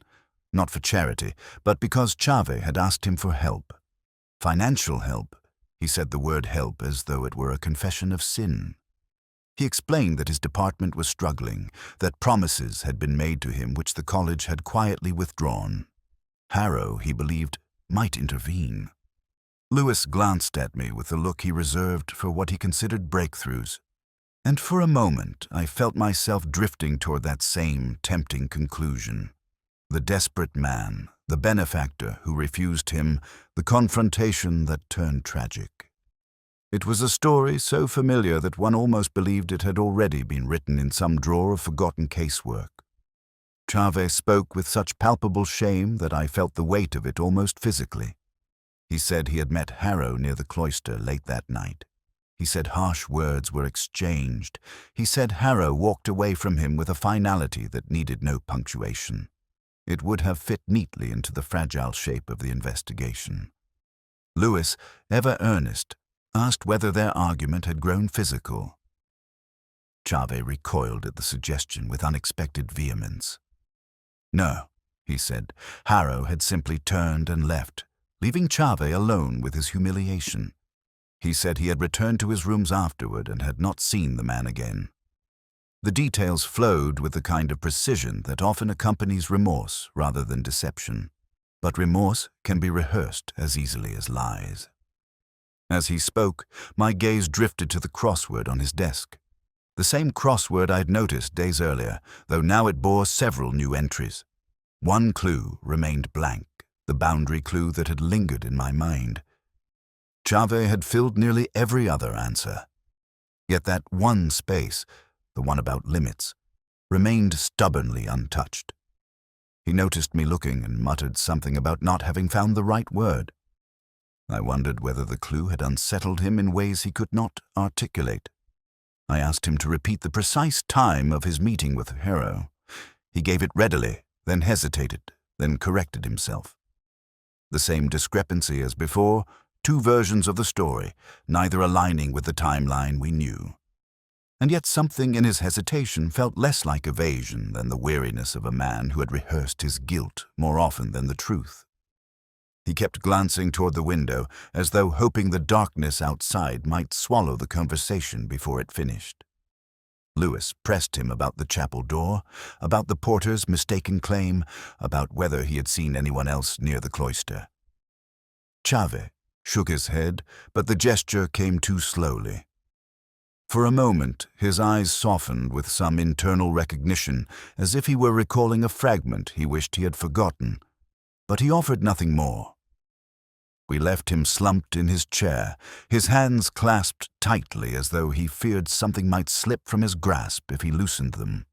not for charity, but because Chave had asked him for help. Financial help. He said the word help as though it were a confession of sin. He explained that his department was struggling, that promises had been made to him which the college had quietly withdrawn. Harrow, he believed, might intervene. Lewis glanced at me with the look he reserved for what he considered breakthroughs, and for a moment I felt myself drifting toward that same tempting conclusion. The desperate man, the benefactor who refused him, the confrontation that turned tragic. It was a story so familiar that one almost believed it had already been written in some drawer of forgotten casework. Chave spoke with such palpable shame that I felt the weight of it almost physically. He said he had met Harrow near the Cloister late that night. He said harsh words were exchanged. He said Harrow walked away from him with a finality that needed no punctuation. It would have fit neatly into the fragile shape of the investigation. Lewis, ever earnest, asked whether their argument had grown physical. Chave recoiled at the suggestion with unexpected vehemence. No, he said, Harrow had simply turned and left, leaving Chave alone with his humiliation. He said he had returned to his rooms afterward and had not seen the man again. The details flowed with the kind of precision that often accompanies remorse rather than deception. But remorse can be rehearsed as easily as lies. As he spoke, my gaze drifted to the crossword on his desk. The same crossword I had noticed days earlier, though now it bore several new entries. One clue remained blank, the boundary clue that had lingered in my mind. Chave had filled nearly every other answer. Yet that one space, the one about limits, remained stubbornly untouched. He noticed me looking and muttered something about not having found the right word. I wondered whether the clue had unsettled him in ways he could not articulate. I asked him to repeat the precise time of his meeting with Harrow. He gave it readily, then hesitated, then corrected himself. The same discrepancy as before, two versions of the story, neither aligning with the timeline we knew. And yet something in his hesitation felt less like evasion than the weariness of a man who had rehearsed his guilt more often than the truth. He kept glancing toward the window, as though hoping the darkness outside might swallow the conversation before it finished. Lewis pressed him about the chapel door, about the porter's mistaken claim, about whether he had seen anyone else near the Cloister. Chave shook his head, but the gesture came too slowly. For a moment, his eyes softened with some internal recognition, as if he were recalling a fragment he wished he had forgotten, but he offered nothing more. We left him slumped in his chair, his hands clasped tightly as though he feared something might slip from his grasp if he loosened them.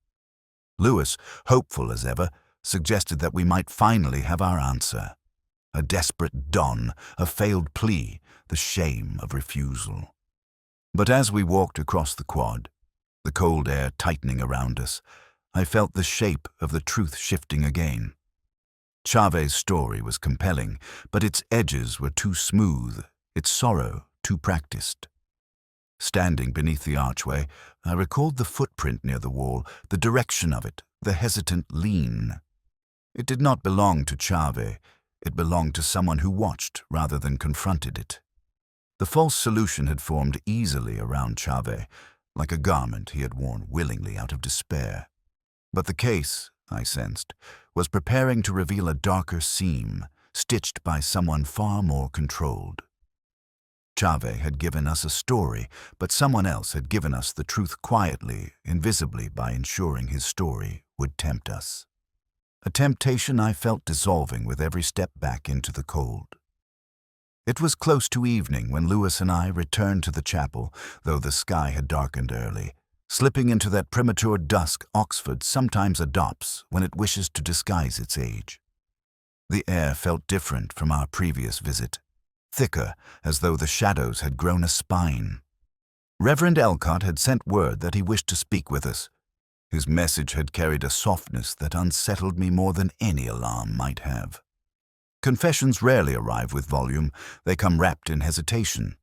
Lewis, hopeful as ever, suggested that we might finally have our answer. A desperate don, a failed plea, the shame of refusal. But as we walked across the quad, the cold air tightening around us, I felt the shape of the truth shifting again. Chave's story was compelling, but its edges were too smooth, its sorrow too practiced. Standing beneath the archway, I recalled the footprint near the wall, the direction of it, the hesitant lean. It did not belong to Chave, it belonged to someone who watched rather than confronted it. The false solution had formed easily around Chave, like a garment he had worn willingly out of despair. But the case, I sensed, was preparing to reveal a darker seam, stitched by someone far more controlled. Chave had given us a story, but someone else had given us the truth quietly, invisibly, by ensuring his story would tempt us. A temptation I felt dissolving with every step back into the cold. It was close to evening when Lewis and I returned to the chapel, though the sky had darkened early, slipping into that premature dusk Oxford sometimes adopts when it wishes to disguise its age. The air felt different from our previous visit, thicker, as though the shadows had grown a spine. Reverend Elcott had sent word that he wished to speak with us. His message had carried a softness that unsettled me more than any alarm might have. Confessions rarely arrive with volume, they come wrapped in hesitation.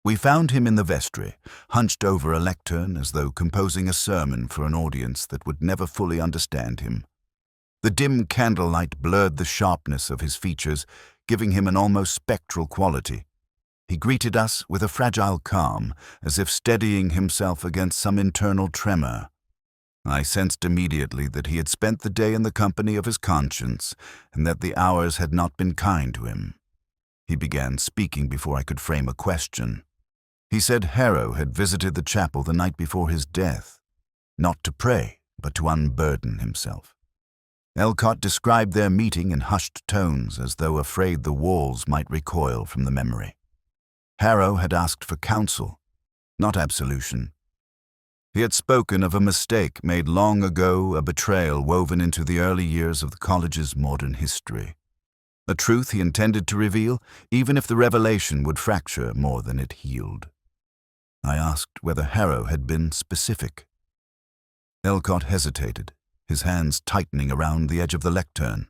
We found him in the vestry, hunched over a lectern as though composing a sermon for an audience that would never fully understand him. The dim candlelight blurred the sharpness of his features, giving him an almost spectral quality. He greeted us with a fragile calm, as if steadying himself against some internal tremor. I sensed immediately that he had spent the day in the company of his conscience, and that the hours had not been kind to him. He began speaking before I could frame a question. He said Harrow had visited the chapel the night before his death, not to pray, but to unburden himself. Elcott described their meeting in hushed tones, as though afraid the walls might recoil from the memory. Harrow had asked for counsel, not absolution. He had spoken of a mistake made long ago, a betrayal woven into the early years of the college's modern history. A truth he intended to reveal, even if the revelation would fracture more than it healed. I asked whether Harrow had been specific. Elcott hesitated, his hands tightening around the edge of the lectern.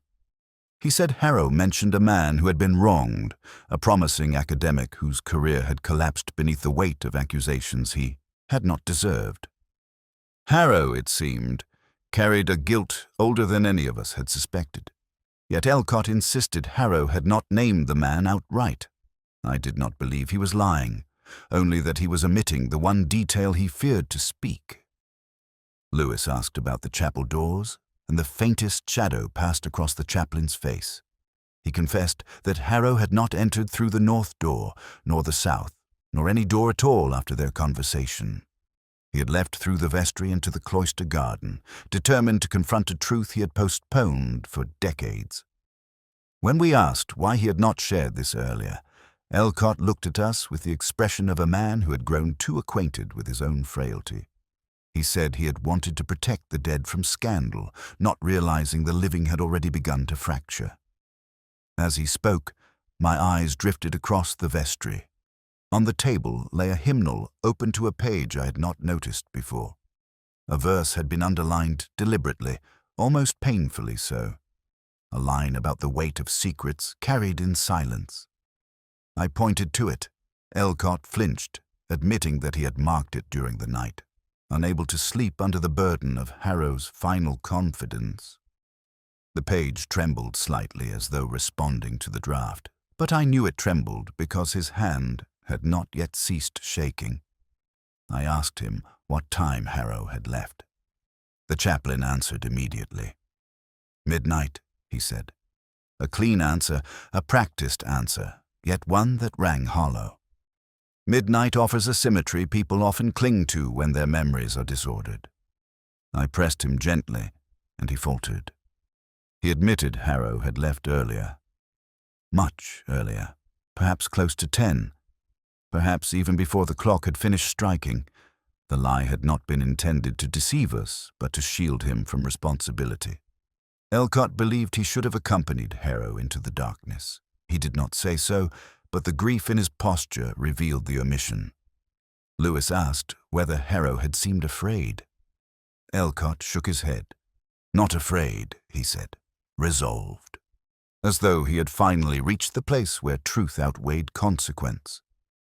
He said Harrow mentioned a man who had been wronged, a promising academic whose career had collapsed beneath the weight of accusations he had not deserved. Harrow, it seemed, carried a guilt older than any of us had suspected. Yet Elcott insisted Harrow had not named the man outright. I did not believe he was lying, only that he was omitting the one detail he feared to speak. Lewis asked about the chapel doors, and the faintest shadow passed across the chaplain's face. He confessed that Harrow had not entered through the north door, nor the south, nor any door at all after their conversation. He had left through the vestry into the Cloister garden, determined to confront a truth he had postponed for decades. When we asked why he had not shared this earlier, Elcott looked at us with the expression of a man who had grown too acquainted with his own frailty. He said he had wanted to protect the dead from scandal, not realizing the living had already begun to fracture. As he spoke, my eyes drifted across the vestry. On the table lay a hymnal open to a page I had not noticed before. A verse had been underlined deliberately, almost painfully so. A line about the weight of secrets carried in silence. I pointed to it. Elcott flinched, admitting that he had marked it during the night, unable to sleep under the burden of Harrow's final confidence. The page trembled slightly as though responding to the draft, but I knew it trembled because his hand had not yet ceased shaking. I asked him what time Harrow had left. The chaplain answered immediately. "Midnight," he said. A clean answer, a practiced answer, yet one that rang hollow. Midnight offers a symmetry people often cling to when their memories are disordered. I pressed him gently, and he faltered. He admitted Harrow had left earlier. Much earlier, perhaps close to 10. Perhaps even before the clock had finished striking. The lie had not been intended to deceive us, but to shield him from responsibility. Elcott believed he should have accompanied Harrow into the darkness. He did not say so, but the grief in his posture revealed the omission. Lewis asked whether Harrow had seemed afraid. Elcott shook his head. "Not afraid," he said, "resolved." As though he had finally reached the place where truth outweighed consequence.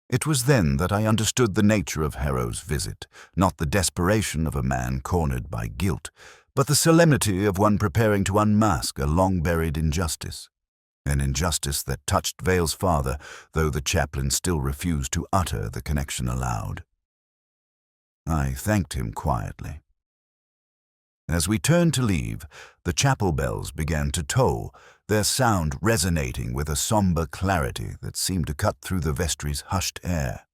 It was then that I understood the nature of Harrow's visit, not the desperation of a man cornered by guilt, but the solemnity of one preparing to unmask a long-buried injustice. An injustice that touched Vale's father, though the chaplain still refused to utter the connection aloud. I thanked him quietly. As we turned to leave, the chapel bells began to toll, their sound resonating with a somber clarity that seemed to cut through the vestry's hushed air.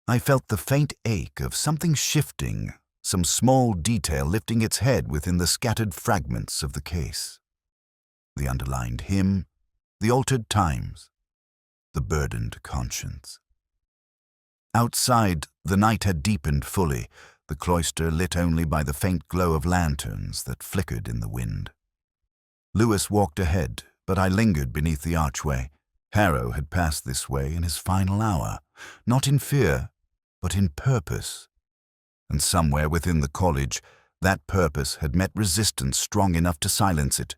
I felt the faint ache of something shifting, some small detail lifting its head within the scattered fragments of the case. The underlined hymn, the altered times, the burdened conscience. Outside, the night had deepened fully, the cloister lit only by the faint glow of lanterns that flickered in the wind. Lewis walked ahead, but I lingered beneath the archway. Harrow had passed this way in his final hour, not in fear, but in purpose. And somewhere within the college, that purpose had met resistance strong enough to silence it.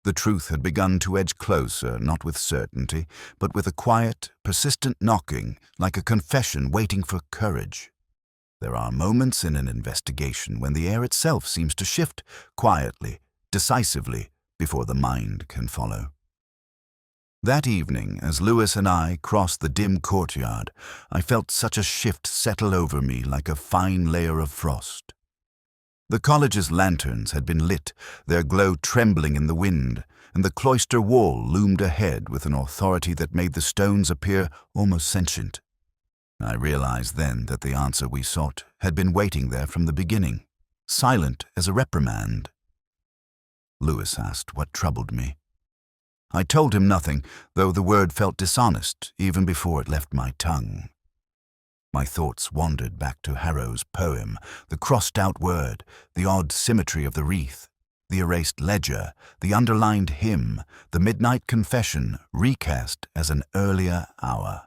The truth had begun to edge closer, not with certainty, but with a quiet, persistent knocking, like a confession waiting for courage. There are moments in an investigation when the air itself seems to shift, quietly, decisively, before the mind can follow. That evening, as Lewis and I crossed the dim courtyard, I felt such a shift settle over me like a fine layer of frost. The college's lanterns had been lit, their glow trembling in the wind, and the cloister wall loomed ahead with an authority that made the stones appear almost sentient. I realized then that the answer we sought had been waiting there from the beginning, silent as a reprimand. Lewis asked what troubled me. I told him nothing, though the word felt dishonest even before it left my tongue. My thoughts wandered back to Harrow's poem, the crossed-out word, the odd symmetry of the wreath, the erased ledger, the underlined hymn, the midnight confession recast as an earlier hour.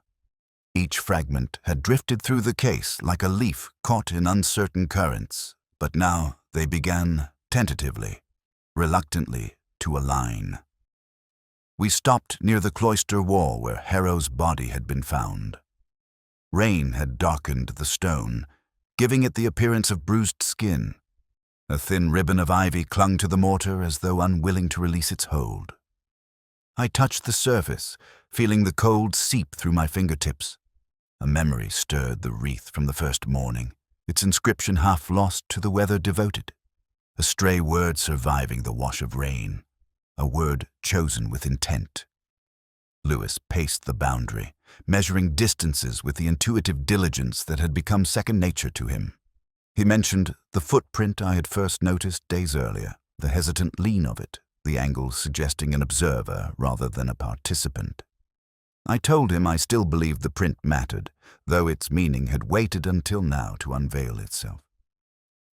Each fragment had drifted through the case like a leaf caught in uncertain currents, but now they began tentatively, reluctantly, to align. We stopped near the cloister wall where Harrow's body had been found. Rain had darkened the stone, giving it the appearance of bruised skin. A thin ribbon of ivy clung to the mortar as though unwilling to release its hold. I touched the surface, feeling the cold seep through my fingertips. A memory stirred the wreath from the first morning, its inscription half lost to the weather devoted. A stray word surviving the wash of rain, a word chosen with intent. Lewis paced the boundary, measuring distances with the intuitive diligence that had become second nature to him. He mentioned the footprint I had first noticed days earlier, the hesitant lean of it, the angle suggesting an observer rather than a participant. I told him I still believed the print mattered, though its meaning had waited until now to unveil itself.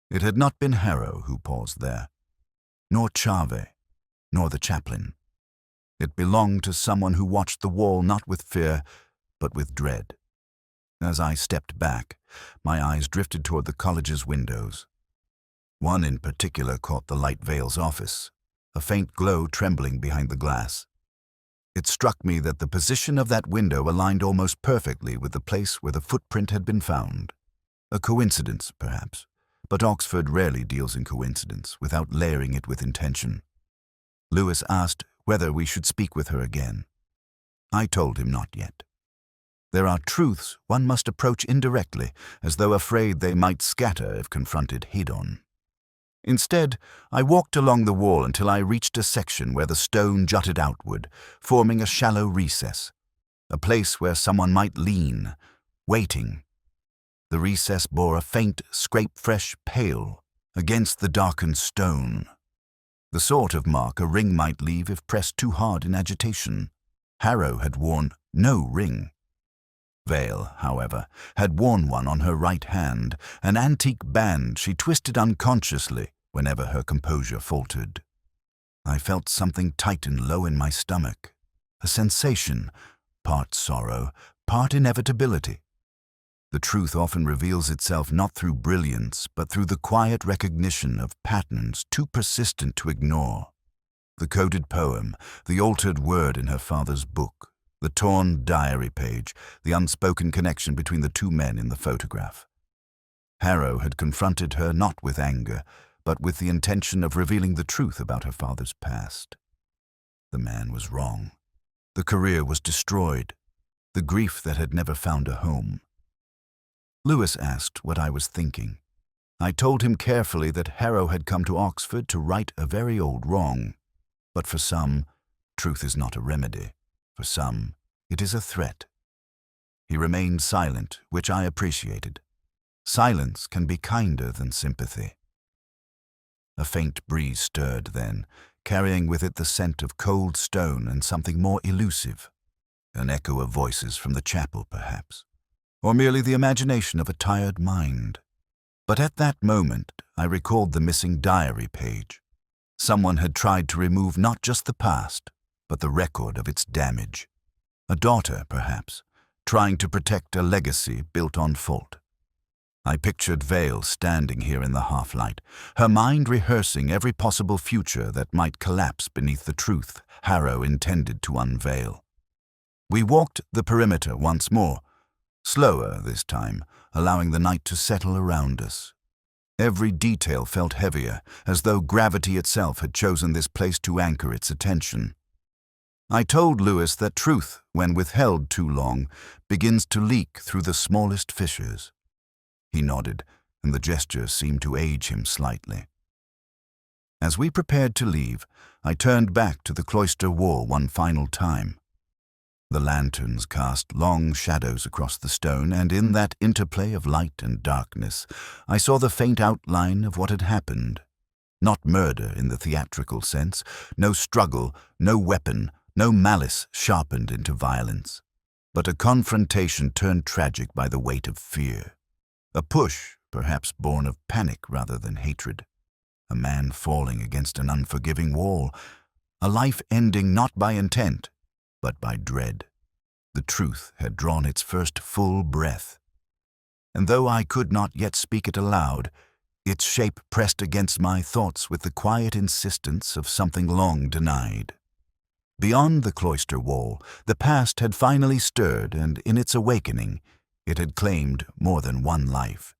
It had not been Harrow who paused there, nor Chave, nor the chaplain. It belonged to someone who watched the wall not with fear, but with dread. As I stepped back, my eyes drifted toward the college's windows. One in particular caught the light veil's office, a faint glow trembling behind the glass. It struck me that the position of that window aligned almost perfectly with the place where the footprint had been found. A coincidence, perhaps, but Oxford rarely deals in coincidence without layering it with intention. Lewis asked whether we should speak with her again. I told him not yet. There are truths one must approach indirectly, as though afraid they might scatter if confronted head-on. Instead, I walked along the wall until I reached a section where the stone jutted outward, forming a shallow recess, a place where someone might lean, waiting. The recess bore a faint, scrape-fresh pale against the darkened stone, the sort of mark a ring might leave if pressed too hard in agitation. Harrow had worn no ring. Vale, however, had worn one on her right hand, an antique band she twisted unconsciously whenever her composure faltered. I felt something tighten low in my stomach, a sensation, part sorrow, part inevitability. The truth often reveals itself not through brilliance, but through the quiet recognition of patterns too persistent to ignore. The coded poem, the altered word in her father's book, the torn diary page, the unspoken connection between the two men in the photograph. Harrow had confronted her not with anger, but with the intention of revealing the truth about her father's past. The man was wrong. The career was destroyed. The grief that had never found a home. Lewis asked what I was thinking. I told him carefully that Harrow had come to Oxford to right a very old wrong. But for some, truth is not a remedy. For some, it is a threat. He remained silent, which I appreciated. Silence can be kinder than sympathy. A faint breeze stirred then, carrying with it the scent of cold stone and something more elusive. An echo of voices from the chapel, perhaps, or merely the imagination of a tired mind. But at that moment, I recalled the missing diary page. Someone had tried to remove not just the past, but the record of its damage. A daughter, perhaps, trying to protect a legacy built on fault. I pictured Vale standing here in the half-light, her mind rehearsing every possible future that might collapse beneath the truth Harrow intended to unveil. We walked the perimeter once more, slower this time, allowing the night to settle around us. Every detail felt heavier, as though gravity itself had chosen this place to anchor its attention. I told Lewis that truth, when withheld too long, begins to leak through the smallest fissures. He nodded, and the gesture seemed to age him slightly. As we prepared to leave, I turned back to the cloister wall one final time. The lanterns cast long shadows across the stone, and in that interplay of light and darkness, I saw the faint outline of what had happened. Not murder in the theatrical sense, no struggle, no weapon, no malice sharpened into violence, but a confrontation turned tragic by the weight of fear. A push, perhaps born of panic rather than hatred. A man falling against an unforgiving wall. A life ending not by intent, but by dread. The truth had drawn its first full breath. And though I could not yet speak it aloud, its shape pressed against my thoughts with the quiet insistence of something long denied. Beyond the cloister wall, the past had finally stirred, and in its awakening, it had claimed more than one life.